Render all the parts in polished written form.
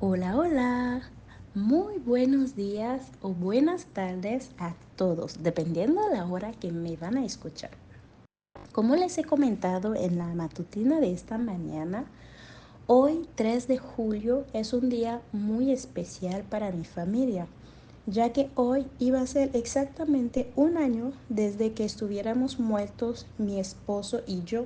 Hola, hola. Muy buenos días o buenas tardes a todos, dependiendo de la hora que me van a escuchar. Como les he comentado en la matutina de esta mañana, hoy 3 de julio es un día muy especial para mi familia, ya que hoy iba a ser exactamente un año desde que estuviéramos muertos mi esposo y yo.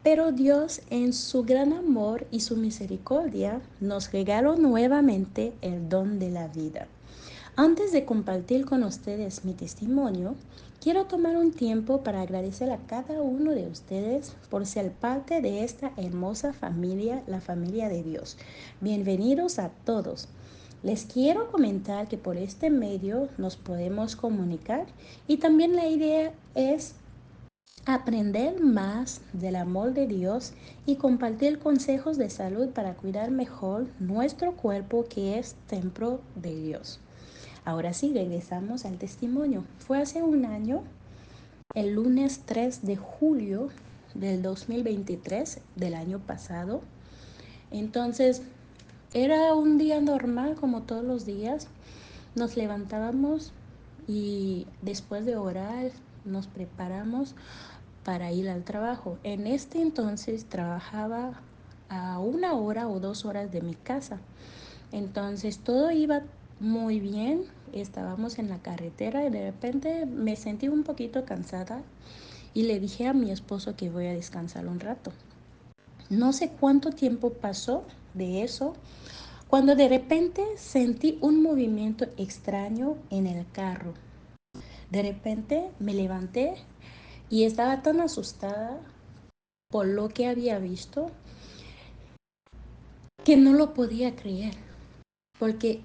Pero Dios, en su gran amor y su misericordia, nos regaló nuevamente el don de la vida. Antes de compartir con ustedes mi testimonio, quiero tomar un tiempo para agradecer a cada uno de ustedes por ser parte de esta hermosa familia, la familia de Dios. Bienvenidos a todos. Les quiero comentar que por este medio nos podemos comunicar y también la idea es aprender más del amor de Dios y compartir consejos de salud para cuidar mejor nuestro cuerpo que es templo de Dios. Ahora sí, regresamos al testimonio. Fue hace un año, el lunes 3 de julio del 2023, del año pasado. Entonces, era un día normal como todos los días. Nos levantábamos y después de orar nos preparamos para ir al trabajo. En este entonces trabajaba a 1 hora o 2 horas de mi casa. Entonces todo iba muy bien. Estábamos en la carretera y de repente me sentí un poquito cansada y le dije a mi esposo que voy a descansar un rato. No sé cuánto tiempo pasó de eso cuando de repente sentí un movimiento extraño en el carro. De repente me levanté y estaba tan asustada por lo que había visto que no lo podía creer, porque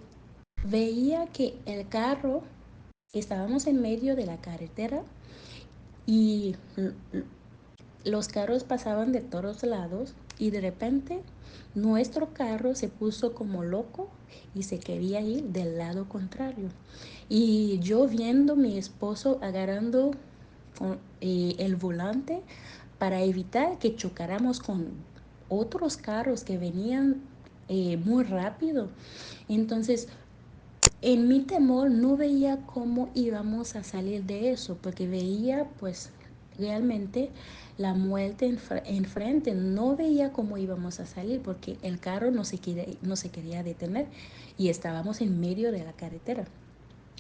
veía que el carro, estábamos en medio de la carretera y los carros pasaban de todos lados y de repente nuestro carro se puso como loco y se quería ir del lado contrario. Y yo viendo a mi esposo agarrando el volante para evitar que chocáramos con otros carros que venían muy rápido. Entonces, en mi temor no veía cómo íbamos a salir de eso, porque veía pues realmente la muerte enfrente, no veía cómo íbamos a salir, porque el carro no se quería detener y estábamos en medio de la carretera.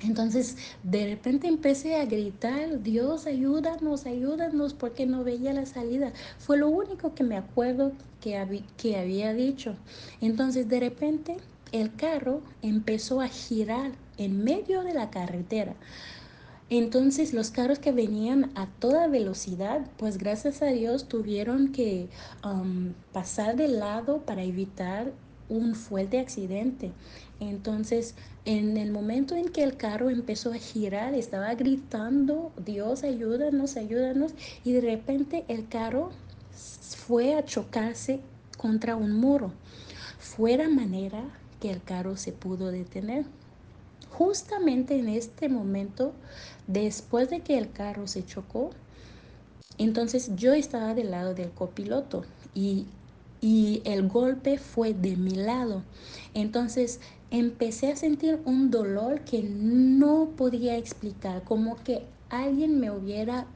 Entonces, de repente empecé a gritar, Dios, ayúdanos, ayúdanos, porque no veía la salida. Fue lo único que me acuerdo que había dicho. Entonces, de repente, el carro empezó a girar en medio de la carretera. Entonces los carros que venían a toda velocidad, pues gracias a Dios tuvieron que pasar de lado para evitar un fuerte accidente. Entonces, en el momento en que el carro empezó a girar, estaba gritando, Dios, ayúdanos, ayúdanos, y de repente el carro fue a chocarse contra un muro. Fue la manera que el carro se pudo detener. Justamente en este momento, después de que el carro se chocó, entonces yo estaba del lado del copiloto y el golpe fue de mi lado. Entonces empecé a sentir un dolor que no podía explicar, como que alguien me hubiera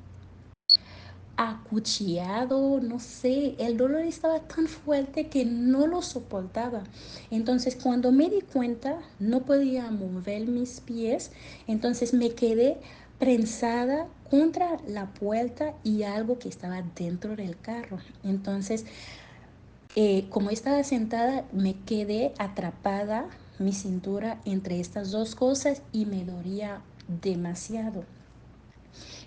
acuchillado, no sé, el dolor estaba tan fuerte que no lo soportaba. Entonces cuando me di cuenta no podía mover mis pies, entonces me quedé prensada contra la puerta y algo que estaba dentro del carro. Entonces, como estaba sentada, me quedé atrapada mi cintura entre estas dos cosas y me dolía demasiado.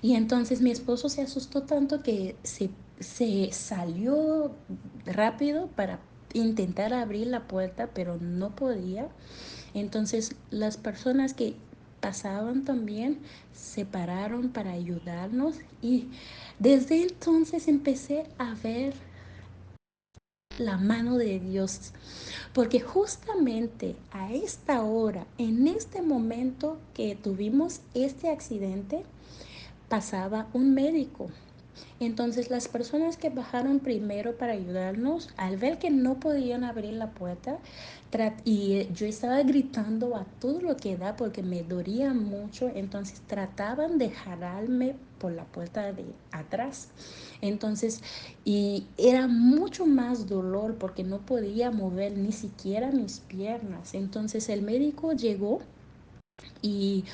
Y entonces mi esposo se asustó tanto que se salió rápido para intentar abrir la puerta, pero no podía. Entonces las personas que pasaban también se pararon para ayudarnos y desde entonces empecé a ver la mano de Dios, porque justamente a esta hora, en este momento que tuvimos este accidente, pasaba un médico Entonces las personas que bajaron primero para ayudarnos, al ver que no podían abrir la puerta, y yo estaba gritando a todo lo que da porque me dolía mucho, entonces trataban de jalarme por la puerta de atrás. Entonces, y era mucho más dolor porque no podía mover ni siquiera mis piernas. Entonces el médico llegó y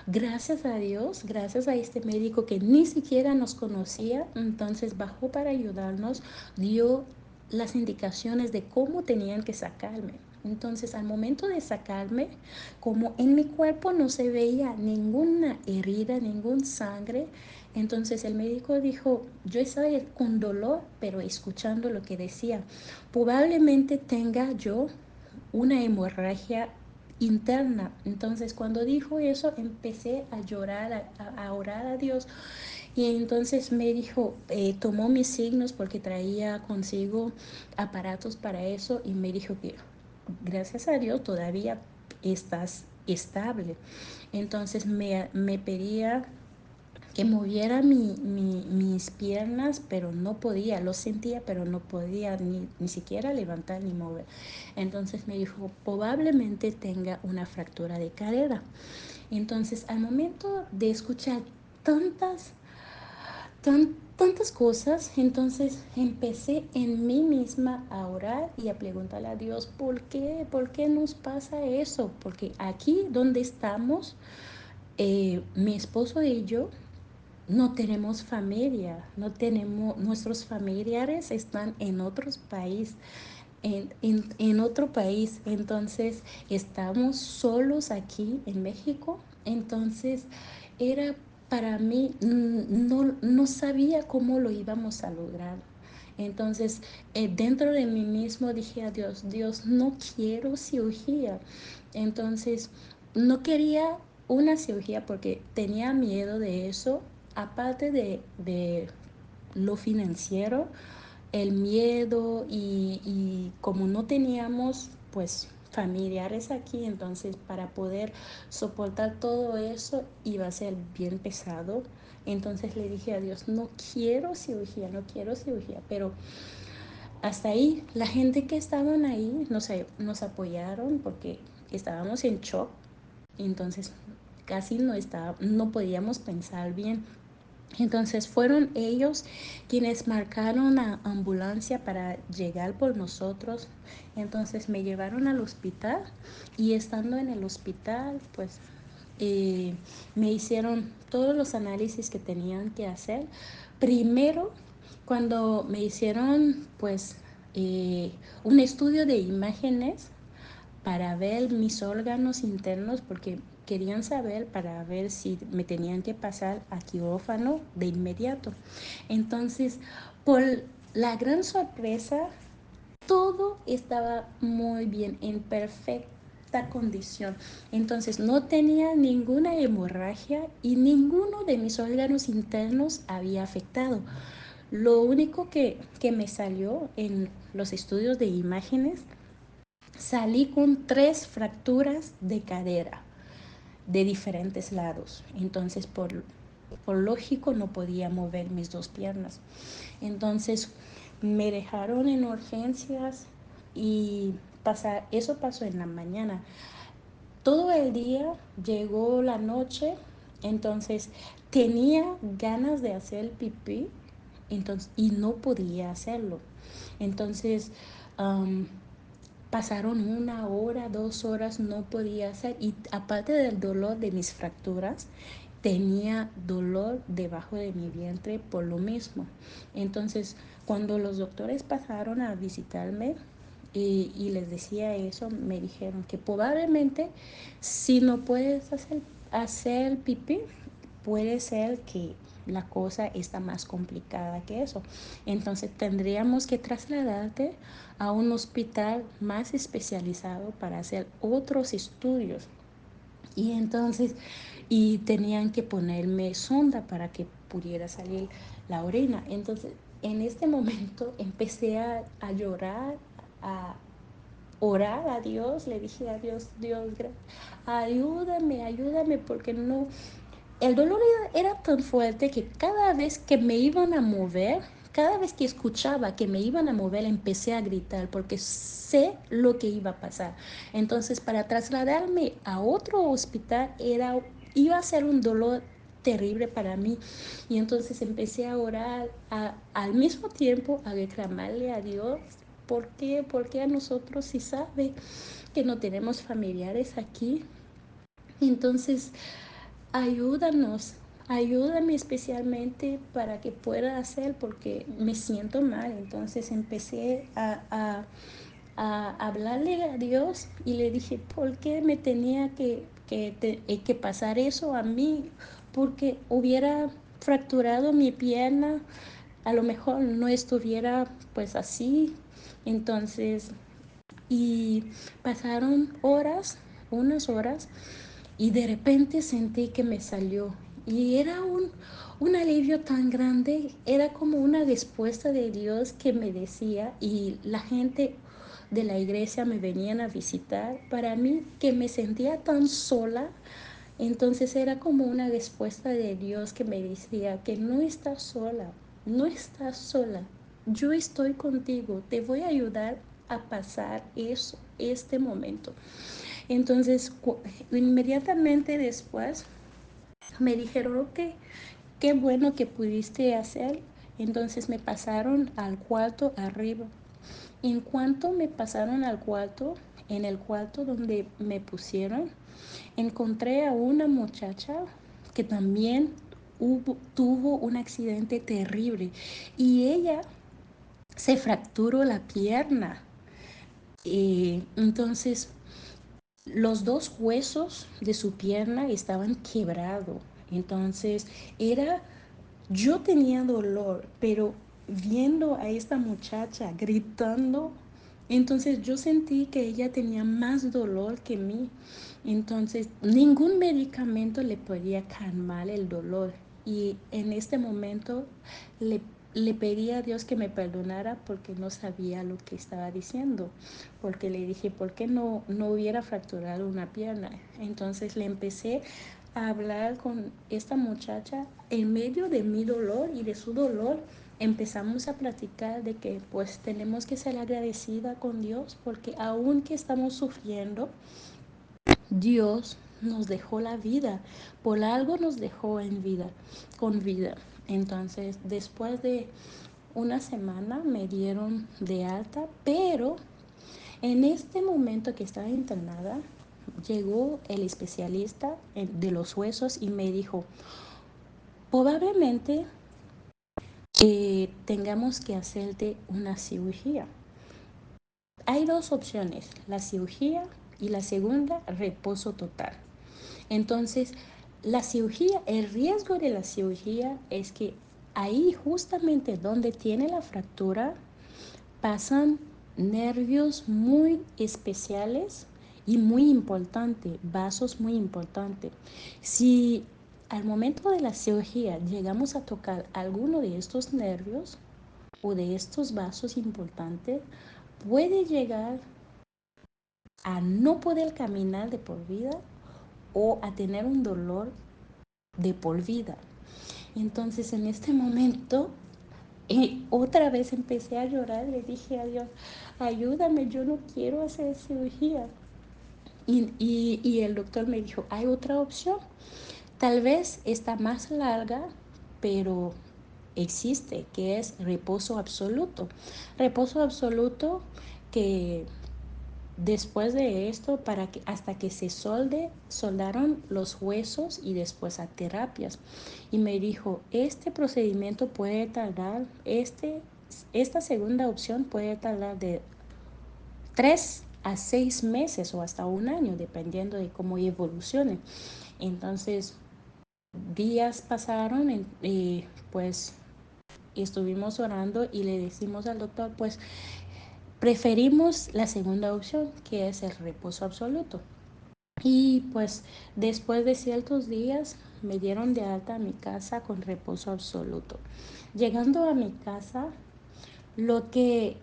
gracias a Dios, gracias a este médico que ni siquiera nos conocía, entonces bajó para ayudarnos, dio las indicaciones de cómo tenían que sacarme. Entonces, al momento de sacarme, como en mi cuerpo no se veía ninguna herida, ningún sangre, entonces el médico dijo, yo estaba con dolor, pero escuchando lo que decía, probablemente tenga yo una hemorragia interna. Entonces cuando dijo eso empecé a llorar, a orar a Dios. Y entonces me dijo, tomó mis signos porque traía consigo aparatos para eso y me dijo que gracias a Dios todavía estás estable. Entonces me pedía que moviera mis piernas, pero no podía, lo sentía, pero no podía ni siquiera levantar ni mover. Entonces me dijo, probablemente tenga una fractura de cadera. Entonces, al momento de escuchar tantas, tantas cosas, entonces empecé en mí misma a orar y a preguntarle a Dios, ¿por qué? ¿Por qué nos pasa eso? Porque aquí donde estamos, mi esposo y yo no tenemos familia, no tenemos, nuestros familiares están en otros países, en otro país, entonces estamos solos aquí en México, entonces era para mí, no sabía cómo lo íbamos a lograr. Entonces, dentro de mí mismo dije a Dios, Dios, no quiero cirugía. Entonces, no quería una cirugía porque tenía miedo de eso, aparte de lo financiero, el miedo y como no teníamos pues familiares aquí, entonces para poder soportar todo eso iba a ser bien pesado. Entonces le dije a Dios, no quiero cirugía, no quiero cirugía, pero hasta ahí la gente que estaban ahí nos apoyaron porque estábamos en shock, entonces casi no podíamos pensar bien. Entonces fueron ellos quienes marcaron la ambulancia para llegar por nosotros. Entonces me llevaron al hospital y estando en el hospital, pues eh, me hicieron todos los análisis que tenían que hacer. Primero, cuando me hicieron pues un estudio de imágenes para ver mis órganos internos porque querían saber para ver si me tenían que pasar a quirófano de inmediato. Entonces, por la gran sorpresa, todo estaba muy bien, en perfecta condición. Entonces, no tenía ninguna hemorragia y ninguno de mis órganos internos había afectado. Lo único que me salió en los estudios de imágenes, salí con 3 fracturas de cadera de diferentes lados. Entonces, por lógico, no podía mover mis 2 piernas. Entonces, me dejaron en urgencias y eso pasó en la mañana. Todo el día llegó la noche, entonces tenía ganas de hacer pipí y no podía hacerlo. Entonces, um, pasaron 1 hora, 2 horas, no podía hacer. Y aparte del dolor de mis fracturas, tenía dolor debajo de mi vientre por lo mismo. Entonces, cuando los doctores pasaron a visitarme y les decía eso, me dijeron que probablemente si no puedes hacer pipí, puede ser que la cosa está más complicada que eso. Entonces tendríamos que trasladarte a un hospital más especializado para hacer otros estudios. Y entonces, y tenían que ponerme sonda para que pudiera salir la orina. Entonces, en este momento empecé a llorar, a orar a Dios, le dije a Dios, Dios, ayúdame, ayúdame, porque el dolor era tan fuerte que cada vez que me iban a mover, cada vez que escuchaba que me iban a mover, empecé a gritar porque sé lo que iba a pasar. Entonces, para trasladarme a otro hospital iba a ser un dolor terrible para mí. Y entonces empecé a orar al mismo tiempo a reclamarle a Dios. ¿Por qué? Porque a nosotros si sabe que no tenemos familiares aquí. Entonces, ayúdanos, ayúdame especialmente para que pueda hacer porque me siento mal. Entonces empecé a hablarle a Dios y le dije, ¿por qué me tenía que pasar eso a mí? Porque hubiera fracturado mi pierna, a lo mejor no estuviera pues así. Entonces, y pasaron horas, unas horas, y de repente sentí que me salió. Y era un alivio tan grande, era como una respuesta de Dios que me decía, y la gente de la iglesia me venían a visitar, para mí que me sentía tan sola. Entonces era como una respuesta de Dios que me decía que no estás sola, no estás sola, yo estoy contigo, te voy a ayudar a pasar eso, este momento. Entonces, inmediatamente después me dijeron que qué bueno que pudiste hacer. Entonces me pasaron al cuarto arriba. En cuanto me pasaron al cuarto, en el cuarto donde me pusieron, encontré a una muchacha que también tuvo un accidente terrible y ella se fracturó la pierna. Entonces los dos huesos de su pierna estaban quebrados. Entonces era, yo tenía dolor, pero viendo a esta muchacha gritando, entonces yo sentí que ella tenía más dolor que mí. Entonces ningún medicamento le podía calmar el dolor. Y en este momento le, le pedí a Dios que me perdonara porque no sabía lo que estaba diciendo. Porque le dije, ¿por qué no hubiera fracturado una pierna? Entonces le empecé a hablar con esta muchacha en medio de mi dolor y de su dolor. Empezamos a platicar de que pues tenemos que ser agradecida con Dios porque aunque estamos sufriendo, Dios nos dejó la vida, por algo nos dejó en vida, con vida. Entonces, después de una semana me dieron de alta, pero en este momento que estaba internada, llegó el especialista de los huesos y me dijo, probablemente tengamos que hacerte una cirugía. Hay dos opciones, la cirugía y la segunda, reposo total. Entonces, la cirugía, el riesgo de la cirugía es que ahí justamente donde tiene la fractura pasan nervios muy especiales y muy importantes, vasos muy importantes. Si al momento de la cirugía llegamos a tocar alguno de estos nervios o de estos vasos importantes, puede llegar a no poder caminar de por vida o a tener un dolor de por vida. Entonces en este momento otra vez empecé a llorar, le dije a Dios, ayúdame, yo no quiero hacer cirugía. Y el doctor me dijo, hay otra opción, tal vez está más larga, pero existe, que es reposo absoluto. Reposo absoluto que después de esto, hasta que se soldaron los huesos y después a terapias. Y me dijo, este procedimiento puede tardar, esta segunda opción puede tardar de 3 a 6 meses o hasta un año, dependiendo de cómo evolucione. Entonces, días pasaron, pues estuvimos orando y le decimos al doctor, pues preferimos la segunda opción, que es el reposo absoluto. Y pues después de ciertos días me dieron de alta a mi casa con reposo absoluto. Llegando a mi casa, lo que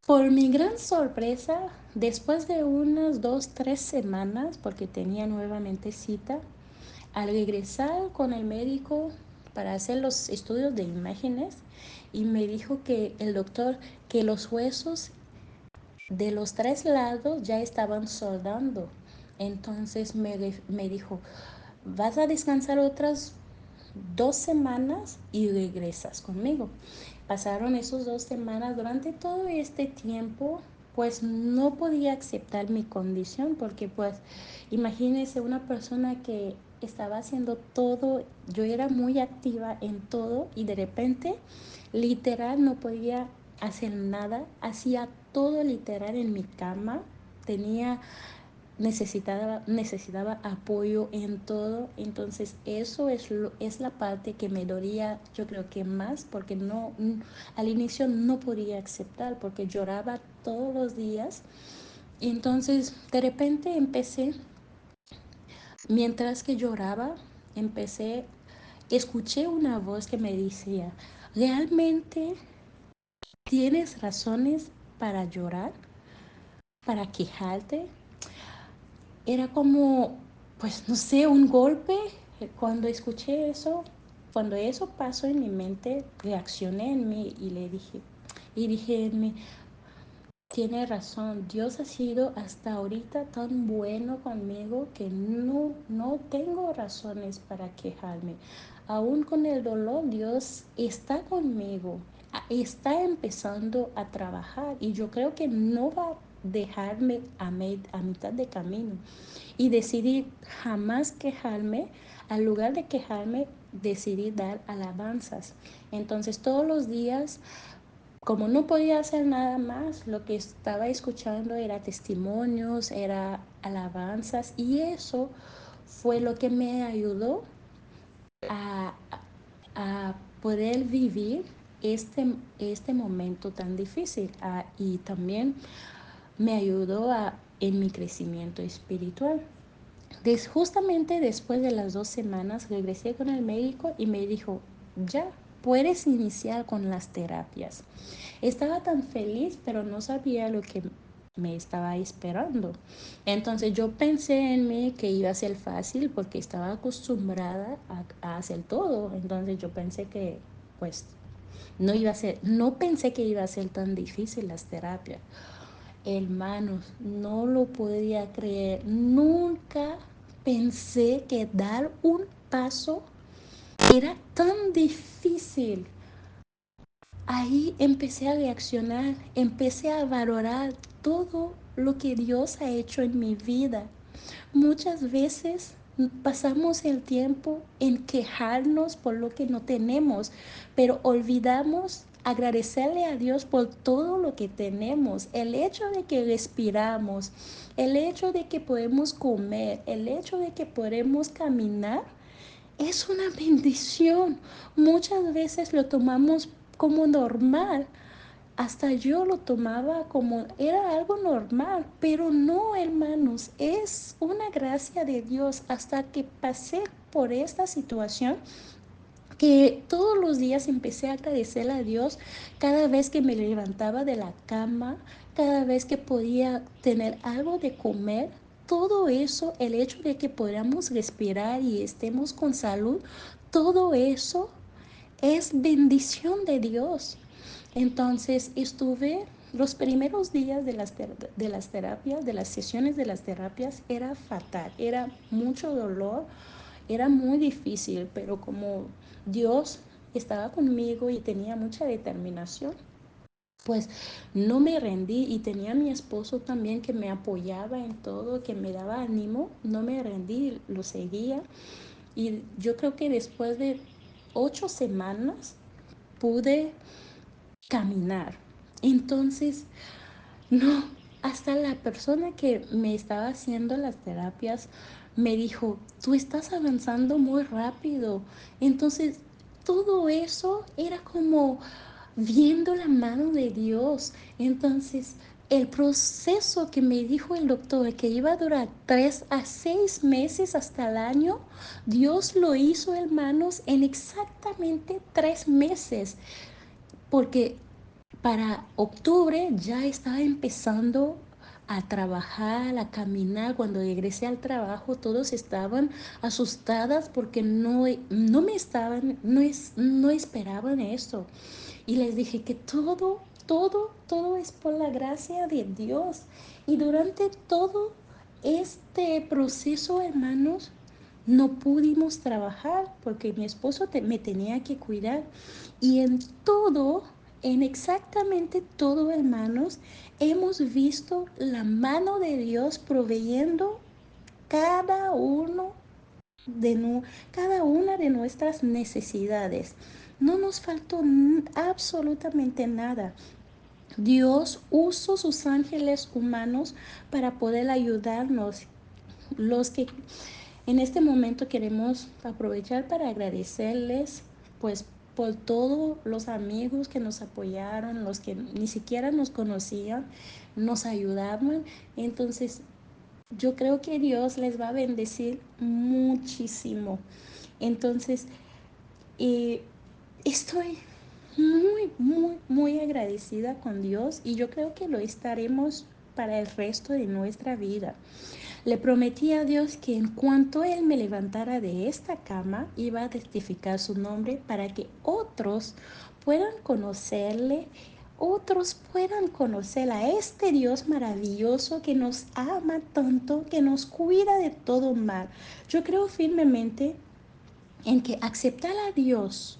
Por mi gran sorpresa, después de unas 2, 3 semanas, porque tenía nuevamente cita, al regresar con el médico para hacer los estudios de imágenes, y me dijo que el doctor que los huesos de los 3 lados ya estaban soldando. Entonces me dijo, vas a descansar otras 2 semanas y regresas conmigo. Pasaron esas 2 semanas. Durante todo este tiempo, pues no podía aceptar mi condición porque pues imagínese una persona que estaba haciendo todo, yo era muy activa en todo y de repente literal no podía hacer nada, hacía todo literal en mi cama, tenía necesitaba apoyo en todo. Entonces eso es la parte que me dolía, yo creo que más, porque no, al inicio no podía aceptar porque lloraba todos los días. Y entonces de repente empecé, mientras que lloraba, empecé, escuché una voz que me decía, ¿realmente tienes razones para llorar, para quejarte? Era como, pues no sé, un golpe. Cuando escuché eso, cuando eso pasó en mi mente, reaccioné en mí y dije en mí, tiene razón, Dios ha sido hasta ahorita tan bueno conmigo que no tengo razones para quejarme. Aún con el dolor, Dios está conmigo, está empezando a trabajar y yo creo que no va a dejarme a mitad de camino. Y decidí jamás quejarme, al lugar de quejarme, decidí dar alabanzas. Entonces todos los días, como no podía hacer nada más, lo que estaba escuchando era testimonios, era alabanzas, y eso fue lo que me ayudó a, a poder vivir este momento tan difícil, y también me ayudó en mi crecimiento espiritual. Justamente después de las 2 semanas regresé con el médico y me dijo, ya puedes iniciar con las terapias. Estaba tan feliz, pero no sabía lo que me estaba esperando. Entonces yo pensé en mí que iba a ser fácil porque estaba acostumbrada a hacer todo. Entonces yo pensé que pues no pensé que iba a ser tan difícil las terapias. Hermanos, no lo podía creer. Nunca pensé que dar un paso era tan difícil. Ahí empecé a reaccionar, empecé a valorar todo lo que Dios ha hecho en mi vida. Muchas veces pasamos el tiempo en quejarnos por lo que no tenemos, pero olvidamos agradecerle a Dios por todo lo que tenemos. El hecho de que respiramos, el hecho de que podemos comer, el hecho de que podemos caminar, es una bendición. Muchas veces lo tomamos como normal. Hasta yo lo tomaba como era algo normal, pero no, hermanos, es una gracia de Dios. Hasta que pasé por esta situación, que todos los días empecé a agradecer a Dios cada vez que me levantaba de la cama, cada vez que podía tener algo de comer. Todo eso, el hecho de que podamos respirar y estemos con salud, todo eso es bendición de Dios. Entonces estuve los primeros días de las terapias, de las sesiones de las terapias, era fatal, era mucho dolor, era muy difícil, pero como Dios estaba conmigo y tenía mucha determinación, pues no me rendí, y tenía a mi esposo también que me apoyaba en todo, que me daba ánimo, no me rendí, lo seguía. Y yo creo que después de 8 semanas pude caminar. Entonces, no, hasta la persona que me estaba haciendo las terapias me dijo, tú estás avanzando muy rápido. Entonces, todo eso era como viendo la mano de Dios. Entonces, el proceso que me dijo el doctor que iba a durar 3 a 6 meses hasta el año, Dios lo hizo, hermanos, en exactamente 3 meses. Porque para octubre ya estaba empezando a trabajar, a caminar. Cuando regresé al trabajo, todos estaban asustadas porque no me estaban, no esperaban esto. Y les dije que todo es por la gracia de Dios. Y durante todo este proceso, hermanos, no pudimos trabajar porque mi esposo me tenía que cuidar. Y en todo, en exactamente todo, hermanos, hemos visto la mano de Dios proveyendo cada uno cada una de nuestras necesidades. No nos faltó absolutamente nada. Dios usó sus ángeles humanos para poder ayudarnos. Los que en este momento queremos aprovechar para agradecerles, pues, por todos los amigos que nos apoyaron, los que ni siquiera nos conocían, nos ayudaban. Entonces, yo creo que Dios les va a bendecir muchísimo. Entonces, eh, estoy muy agradecida con Dios y yo creo que lo estaremos para el resto de nuestra vida. Le prometí a Dios que en cuanto Él me levantara de esta cama, iba a testificar su nombre para que otros puedan conocerle, otros puedan conocer a este Dios maravilloso que nos ama tanto, que nos cuida de todo mal. Yo creo firmemente en que aceptar a Dios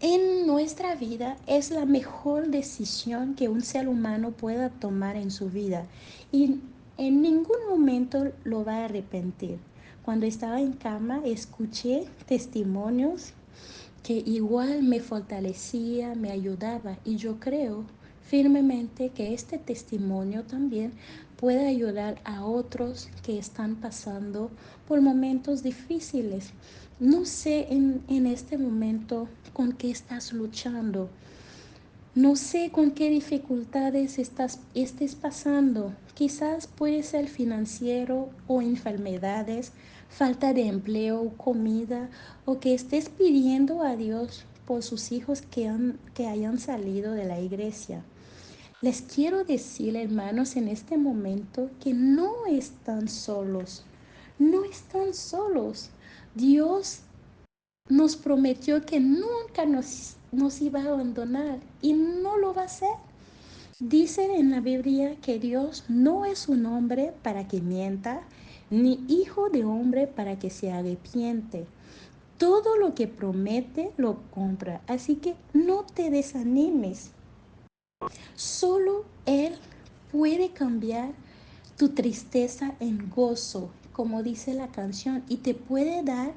en nuestra vida es la mejor decisión que un ser humano pueda tomar en su vida y en ningún momento lo va a arrepentir. Cuando estaba en cama escuché testimonios que igual me fortalecía, me ayudaba y yo creo firmemente que este testimonio también puede ayudar a otros que están pasando por momentos difíciles. No sé en este momento con qué estás luchando. No sé con qué dificultades estés pasando. Quizás puede ser financiero o enfermedades, falta de empleo, comida, o que estés pidiendo a Dios por sus hijos que hayan salido de la iglesia. Les quiero decir, hermanos, en este momento que no están solos. No están solos. Dios nos prometió que nunca nos iba a abandonar y no lo va a hacer. Dice en la Biblia que Dios no es un hombre para que mienta, ni hijo de hombre para que se arrepiente. Todo lo que promete lo compra, así que no te desanimes. Solo Él puede cambiar tu tristeza en gozo, como dice la canción, y te puede dar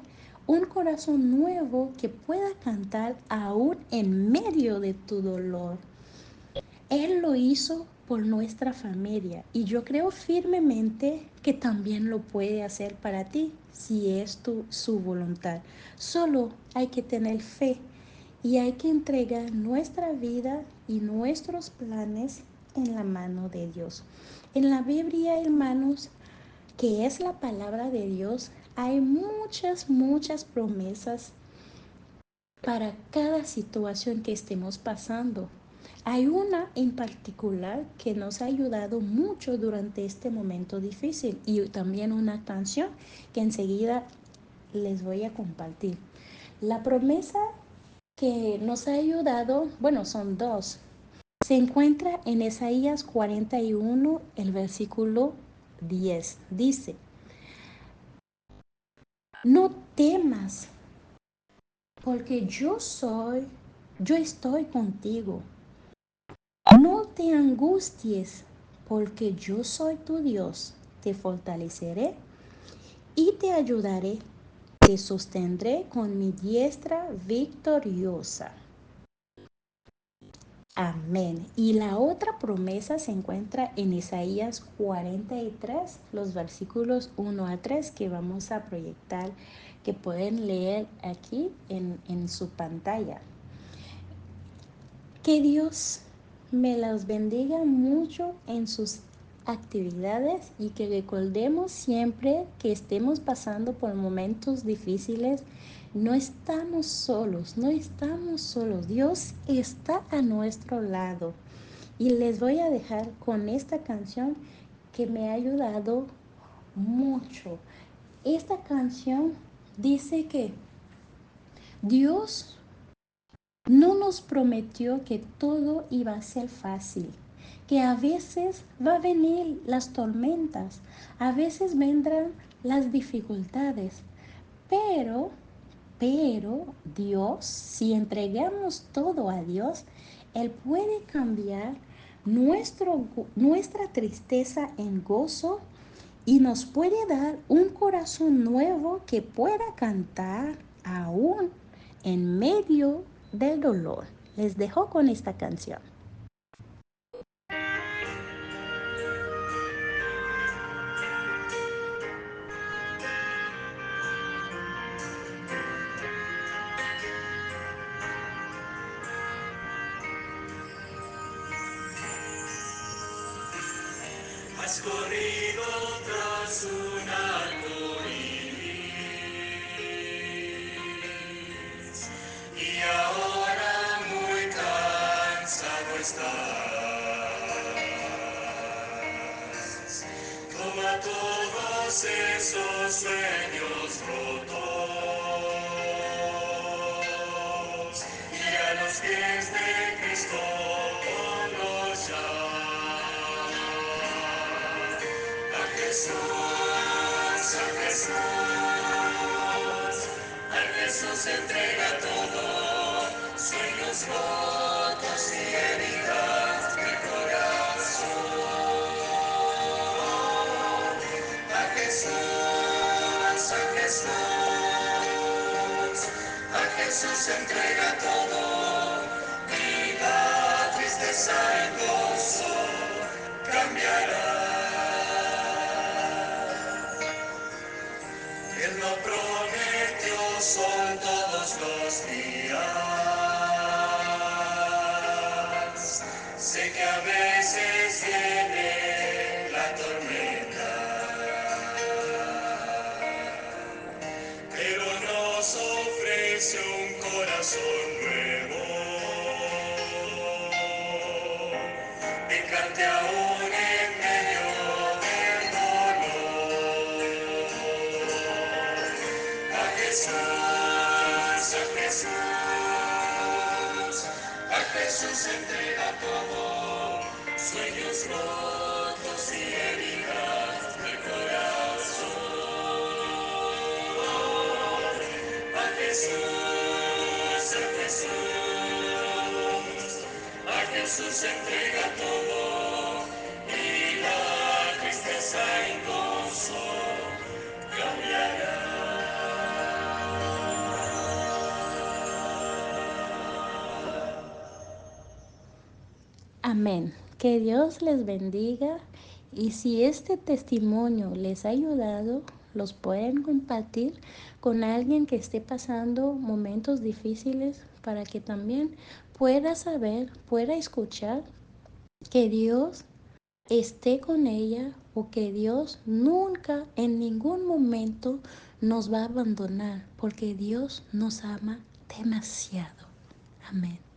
un corazón nuevo que pueda cantar aún en medio de tu dolor. Él lo hizo por nuestra familia y yo creo firmemente que también lo puede hacer para ti si es su voluntad. Solo hay que tener fe y hay que entregar nuestra vida y nuestros planes en la mano de Dios. En la Biblia, hermanos, que es la palabra de Dios, hay muchas promesas para cada situación que estemos pasando. Hay una en particular que nos ha ayudado mucho durante este momento difícil y también una canción que enseguida les voy a compartir. La promesa que nos ha ayudado, bueno, son dos. Se encuentra en Isaías 41, el versículo 10. Dice, no temas, porque yo estoy contigo. No te angusties, porque yo soy tu Dios. Te fortaleceré y te ayudaré. Te sostendré con mi diestra victoriosa. Amén. Y la otra promesa se encuentra en Isaías 43, los versículos 1 a 3 que vamos a proyectar, que pueden leer aquí en su pantalla. Que Dios me las bendiga mucho en sus actividades y que recordemos siempre que estemos pasando por momentos difíciles, No estamos solos, no estamos solos. Dios está a nuestro lado. Y les voy a dejar con esta canción que me ha ayudado mucho. Esta canción dice que Dios no nos prometió que todo iba a ser fácil, que a veces va a venir las tormentas, a veces vendrán las dificultades, pero, pero Dios, si entregamos todo a Dios, Él puede cambiar nuestra tristeza en gozo y nos puede dar un corazón nuevo que pueda cantar aún en medio del dolor. Les dejo con esta canción. Has corrido tras un arco iris y ahora muy cansado estás. Toma todos esos sueños rotos y a los pies de Cristo ponlos ya. Jesús, a Jesús entrega todo, sueños rotos y heridas de corazón. A Jesús, a Jesús entrega todo, y la tristeza en gozo cambiará. Él lo prometió, son todos los días. Sé que a veces viene la tormenta, pero nos ofrece un corazón nuevo. De cante aún en medio del dolor. A Jesús, a Jesús entrega todo, sueños rotos y heridas de corazón. A Jesús, a Jesús entrega todo, y la tristeza en gozo cambiará. Amén. Que Dios les bendiga y si este testimonio les ha ayudado, los pueden compartir con alguien que esté pasando momentos difíciles para que también pueda saber, pueda escuchar que Dios esté con ella o que Dios nunca en ningún momento nos va a abandonar porque Dios nos ama demasiado. Amén.